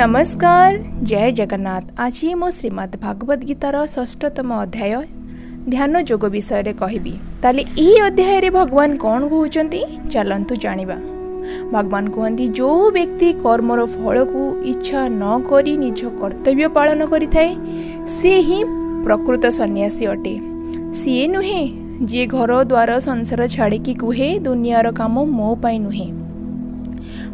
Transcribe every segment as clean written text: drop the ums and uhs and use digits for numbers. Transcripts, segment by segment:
नमस्कार, जय जगन्नाथ। आज मो श्रीमद् भागवत गीतार 6तम अध्याय ध्यान जोग विषय रे कहबी। ताले एही अध्याय रे भगवान कौन कहउचंती चलंतु जानिबा। भगवान कहती जो व्यक्ति कर्मर फल को इच्छा न करी निज कर्तव्य पालन करिथाए से ही प्रकृत सन्यासी अटे। सीए नुहे जे घर द्वार संसार छाड़िकी कुहे दुनियार काम मो पाई नुहे।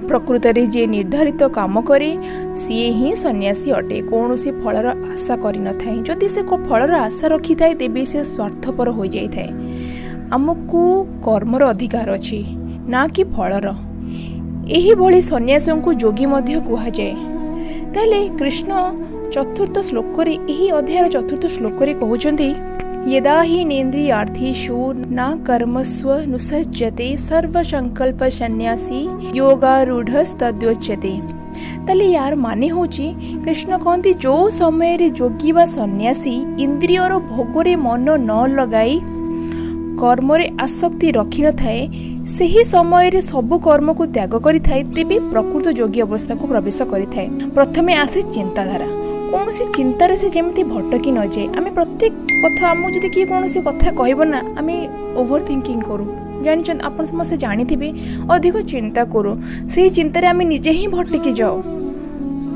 प्रकृत रे जे निर्धारित काम करे सीए ही सन्यासी अटे। कौन सी फलर आशा करि न थाए। जदि से फलर आशा रखी थाए तेबे से स्वार्थपर हो जाई थाए। आमको कर्मर अधिकार अछि ना कि फलर। एही भली सन्यासियों को योगी मध्य कुहा जाए। ताले कृष्ण चतुर्थ श्लोक रे एही अध्यायर चतुर्थ श्लोक रे कहउचंती यदा हि नेन्द्रियार्थेषु न कर्मस्व नुसज्जते सर्वसंकल्प सन्यासी योगारूढ़स्तद्योच्यते। ताले यार माने होची कृष्ण कहती जो समय रे योगी बा सन्यासी इंद्रियर भोगरे मन न लगाई कर्मरे आसक्ति रखी न थाए सही समय रे सब कर्म को त्याग करि थाए तेबे प्रकृत योगी अवस्था को प्रवेश करि थाए। प्रथमे आसे चिंताधारा। कौन सी चिंतार से जमी भटकी न जाए। आम प्रत्येक कथा आमको जब किए कौन सी कथा कहना आम ओभर थिंकिंग करूँ जानी आप समस्त जानी अधिक चिंता करूँ से चिंतार आम निजे ही भटकी जाओ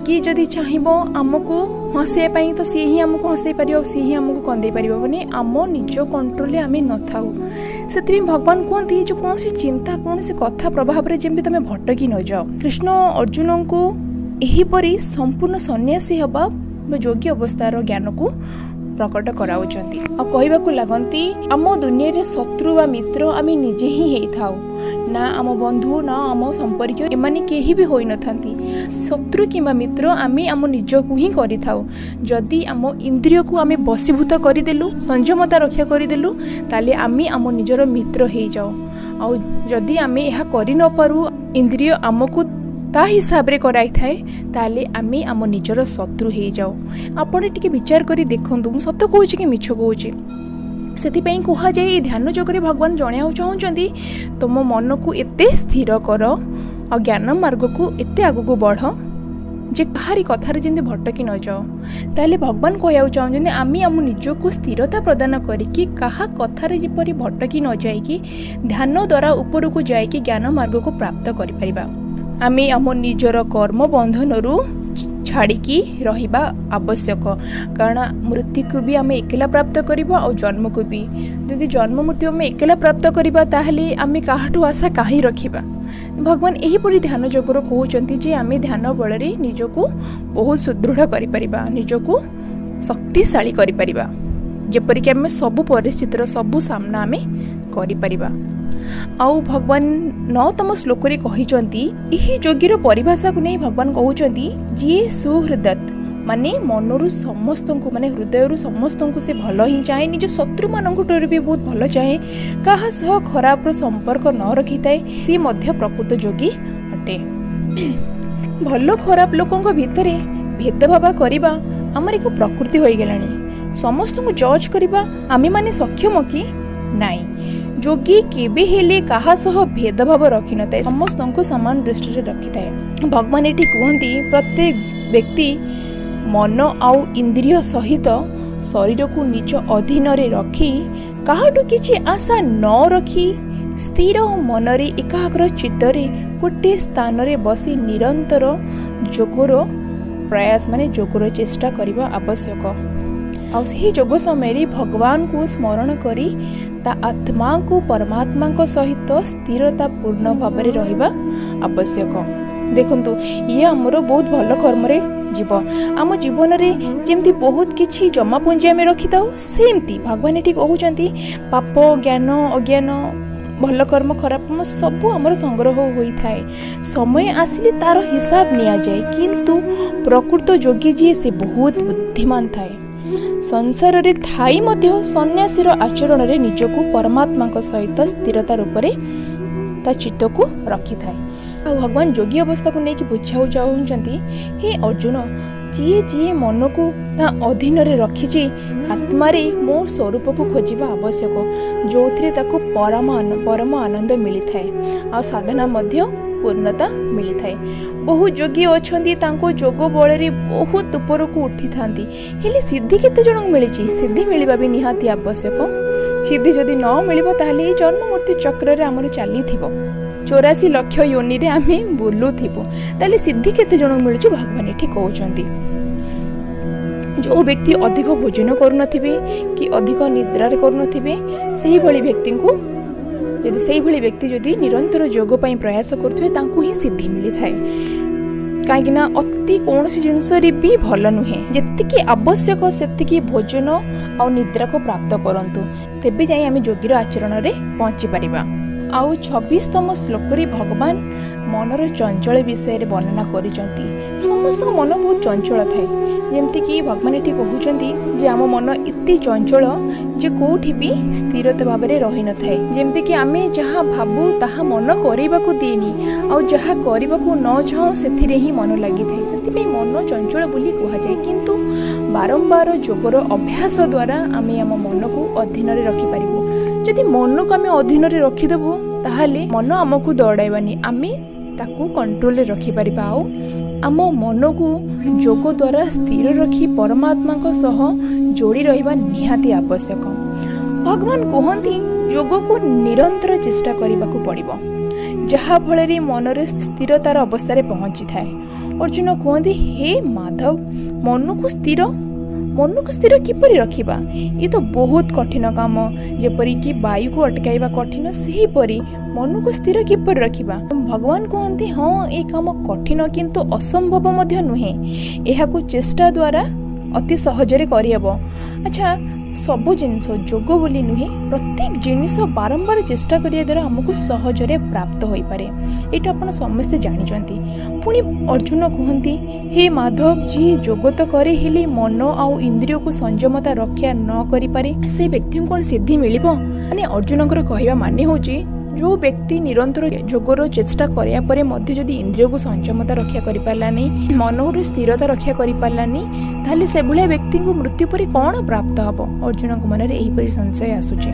कि जदि चाहब आमको हसैपाई तो सी ही आमको हसै पार सी ही आमको कंदे पार माने आम निज कंट्रोल आम न थाऊ। से भगवान कहते जो कौन सी चिंता कौन सी कथा प्रभाव में जमी तुम भटकी न जाओ। कृष्ण अर्जुन को एहीपरि संपूर्ण सन्यासी हवा योग्य अवस्थार ज्ञान को प्रकट कराउचंती आ कहबाकू लागंती आम दुनिया रे शत्रु वा मित्र आमे निजे ही हेई थाउ ना आम बंधु ना आम संपर्क एमाने केही भी होई नथांती। शत्रु किंबा मित्र आमे आम निज को ही करि थाउ। जदि आम इंद्रिय को आमे बसीभूत करि देलु संयमता रक्षा करि देलु ताले आमे आम निजर मित्र हेई जाओ। आ जदि आमे एहा करि न पारु इंद्रिय आमको ता हिसाब रे कराई थाए ताले आमे आम निजर शत्रु हे जाओ। आपण टिके विचार करी देखंतु मु सत्य कहूँ कि मिछ कहूँ। से कह जाए ध्यान जोगरे भगवान जणिया चाहूँगी तुम मन को एते स्थिर कर और ज्ञान मार्ग को एते आग को बढ़ जे कहारी कथार जमी भटकी न जाओ। ताले भगवान कहया चाहूँगी आमे आम निज को स्थिरता प्रदान करिकी कहा कथार जेपरी भटकी न जाइकी ध्यान द्वारा ऊपर को जाइकी ज्ञान मार्ग को प्राप्त करि परिबा। आमे आम निजर कर्म बंधन छाड़िकी रहिबा आवश्यक। कारण मृत्यु को भी आमे एकेला प्राप्त करिबा और जन्म को भी। यदि जन्म मृत्यु आमे एकेला प्राप्त करिबा ताहले आमे काहाठू आशा काहे रखिबा। भगवान एही परि ध्यान जोगर कहउचंती जे आमे ध्यान बल रे निजको बहुत सुदृढ़ करि परिबा निजको शक्तिशाली करि परिबा जेपरि कि आमे सब परिस्थितिर सब सामना आमे करि परिबा। आउ भगवान 9तम श्लोक रे कहिचंती एही योगीर परिभाषा को नहीं भगवान कहउचंती जे सुहृदत माने मनरु समस्त को माने हृदय समस्त को से भल ही चाहे निज शत्रु मानक भी बहुत भल चाहे कहा सह खराब संपर्क न रखी थाए सी मध्य प्रकृत योगी अटे। भल खराब लोकों भितरे भेदभाव करबा हमर एक प्रकृति होई गेलानी। समस्त को जज करबा आमे माने सक्षम कि नाई। योगी केबे हेले कहा सह भेदभाव रखि न थाए समस्त को समान दृष्टि रे रखि थाए। भगवान एठी कहंती प्रत्येक व्यक्ति मन आउ इंद्रिय सहित शरीर को निज अधीन रे रखी काहाटू किछि आशा न रखी स्थिर मन रे एकाग्र चित्त रे गोटे स्थान रे बसी निरंतर जोगर प्रयास माने जोगर चेष्टा करबा आवश्यक। आ सही जोग समय भगवान को स्मरण करी ता आत्मा को परमात्मा को सहित स्थिरता पूर्ण भाव में रहिबा आवश्यक। देखंतु ये हमरो बहुत भल कर्म रे जीव आम जीवन रे जेमती बहुत किछि जमा पुंजी आमे रखिताउ सेमती भगवान एठी कहउचंती पाप ज्ञान अज्ञान भल कर्म खराब कर्म सब आमर संग्रह होई थाए। समय आसिले तार हिसाब निया जाए किंतु प्रकृत योगी जी से बहुत बुद्धिमान थाए। संसार रे थाई मध्य सन्यासीर आचरण रे निजको परमात्मा को सहित स्थिरता रूप रे ता चित्त को रखि थाए। भगवान योगी अवस्था को लेकिन बुझाऊ चाहूँगी हे अर्जुन जी जी मन को ता अधीन रे रखी आत्मा रे मो स्वरूप को खोजिबा आवश्यक जो परम आनंद मिली थाए। आ साधना मध्य पूर्णता मिली थाए। बहु योगी अछंती तांको जोग बଳରେ बहुत ऊपर को उठी थांती, हेले सिद्धि केते जणक मिली? सिद्धि मिलवा भी निहाती आवश्यक। सिद्धि जदि न मिलिबो ताहले ए जन्म मृत्यु चक्र रे हमर चली थिबो, 84 लाख योनि रे आमे बुलु थिबो। ताले सिद्धि केते जणक मिलुची भगवान एठी कहउचंती। जो व्यक्ति अधिक भोजन करुनथिबे कि अधिक निद्रा करुनथिबे सेही भली व्यक्ति को यदि सेही भली व्यक्ति जदि निरंतर योग पई प्रयास करथबे तांको ही सिद्धि मिली थाए। कहीं अति कौन जिनस भी भल नुहे, जी आवश्यक से भोजन आ निद्रा को प्राप्त करंतु, तेबे जाई आमे योगीर आचरण रे पहुंची परिबा। आउ 26तम श्लोक रे भगवान मनर चंचल विषय वर्णना करिसंती। समस्त मन बहुत चंचल थाए, जेमती कि भगवान एठी कहउचंती जे आम मन इति चंचल जे कोठी भी स्थिरता भाव में रही न थाए। जेमती कि आमे जहाँ भाबू ताहा मन करबा को देनी, आ जहाँ करबा को न चाहू सेथिरे ही मन लागि थाए। सेति मन चंचल बोली कहा जाए, किंतु बारंबार योगर अभ्यास द्वारा आमे आम मन को अधीन रे रखि परिबो। जदि मन को आमे अधीन रे रखि देबो ताहाले मन हमकु दौड़ाइबानी, आमे ताकू कंट्रोल रे रखि परिबा। आउ आम मन को योग द्वारा स्थिर रखी परमात्मा को सह जोड़ी रहिबा निहाती आवश्यक। भगवान कहती योग को निरंतर चेष्टा करने को पड़िबो, जहा फल मनरे स्थिरतार अवस्था रे पहुंची थाए। अर्जुन कहते हे माधव, मन को स्थिर किपरि रखिबा? ये तो बहुत कठिन काम, जेपरि कि वायु को अटकाइबा कठिन, सही परि मन को स्थिर किपरि रखिबा? भगवान कहते हाँ ये काम कठिन किंतु असंभव मध्य नुहे, एहाकु चेष्टा द्वारा अति सहजरे करियब। अच्छा, सब जिनिस जोग बोली नुहे, प्रत्येक जिनिस बारंबार चेष्टा करिया द्वारा हमको सहजरे प्राप्त होई पारे। एटा आपण समस्ते जानिचंती। पुणी अर्जुन कहती हे माधव, जी जोग तो करे हेले मन आउ इंद्रिय को संयमता रक्षा न करि पारे, से व्यक्ति को कौन सिद्धि मिलिबो? माने अर्जुनकर कहवा माने होची जो व्यक्ति निरंतर योगर चेष्टा कराया परे मध्य जदि इंद्रिय को संयमता रक्षा करि पारलानी, मन स्थिरता रक्षा करि पारलानी, ताले से भले व्यक्ति को मृत्यु पर कौन प्राप्त हबो? अर्जुन को मन रे एही परि संशय आसुचे।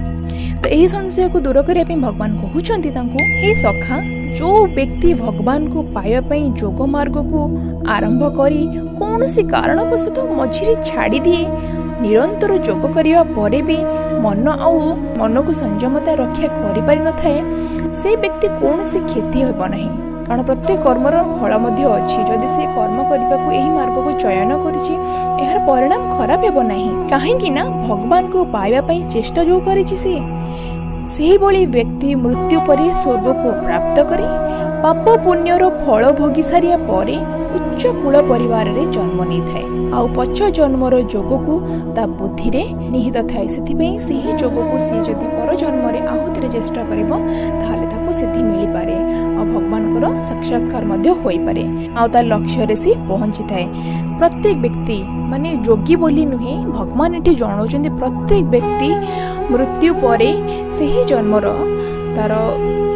तो एही संशय को दूर करिया पे भगवान कहउचंती तांको, हे सखा, जो व्यक्ति भगवान को पाइबा पई योग मार्ग को आरंभ करी कौनसी कारणवशतः मझिरे छाड़ी दिए, निरंतर योग करिया परे भी मन को संयमता रक्षा करि पारि न थाए, से व्यक्ति कौनसी क्षति हेब नहीं। कारण प्रत्येक कर्मर फल मध्य अच्छी, जदि से कर्म करने को यही मार्ग को चयन करिछि, एहार परिणाम खराब हेब नहीं। काहेकि ना भगवान को पाइबा पई चेष्टा जो करिछि, सेही भली व्यक्ति मृत्यु पर स्वर्ग को प्राप्त करी पाप पुण्यर फल भोगी सारिया परे उच्च कूल परिवार रे जन्म नहीं थाए। आउ पछ जन्मर जोग को ता बुद्धि रे निहित थाए। सेथिपई सेही जोग को सी जदि पर जन्म रे आहुतिर चेष्टा करिवो ताहाले ताको सिद्धि मिली पारे आ भगवानकर साक्षात्कार मध्य होई पारे, आ ता लक्ष्य रे सी पहुंची थाए। प्रत्येक व्यक्ति माने योगी बोली नुहे, भगवान एठी जणाउचंदी प्रत्येक व्यक्ति मृत्यु परे सेही जन्मर तार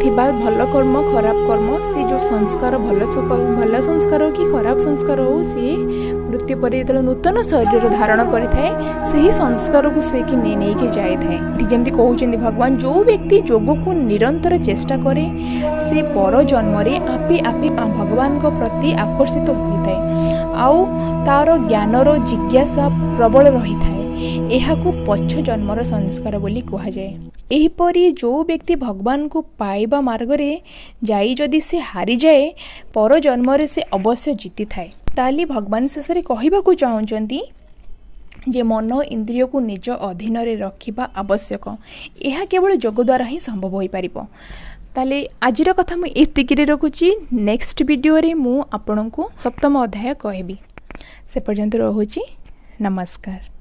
थिबा भल कर्म खराब कर्म, से जो संस्कार भल संस्कार हो कि खराब संस्कार हो, से मृत्यु पर जो नूतन शरीर धारण करिथाए, सेही संस्कार को से कि नहीं के जाए थाए। जेमती कहउचंदी भगवान, जो व्यक्ति योग को निरंतर चेष्टा करे से पर जन्म रे आपे आपे भगवान को प्रति आकर्षित होइथाए, आउ तार ज्ञानर जिज्ञासा प्रबल रही थाए। एहाकु पछ जन्मर संस्कार बोली कहा जाए। एहीपरि जो व्यक्ति भगवान को पाइबा मार्ग रे जाई जदि से हारी जाए, पर जन्म रे से अवश्य जीति थाए। ताली भगवान शेष रे कहिबाकु चाहुचंती जे मन इंद्रिय को निज अधीन रे रखिबा आवश्यक। एहा केवल योग द्वारा ही संभव होई परिबो। ताले आजिर कथा मु एतिकिरे रखुची। नेक्स्ट वीडियो रे मु आपनकु सप्तम अध्याय कहबी। से पर्यंत रहुची। नमस्कार।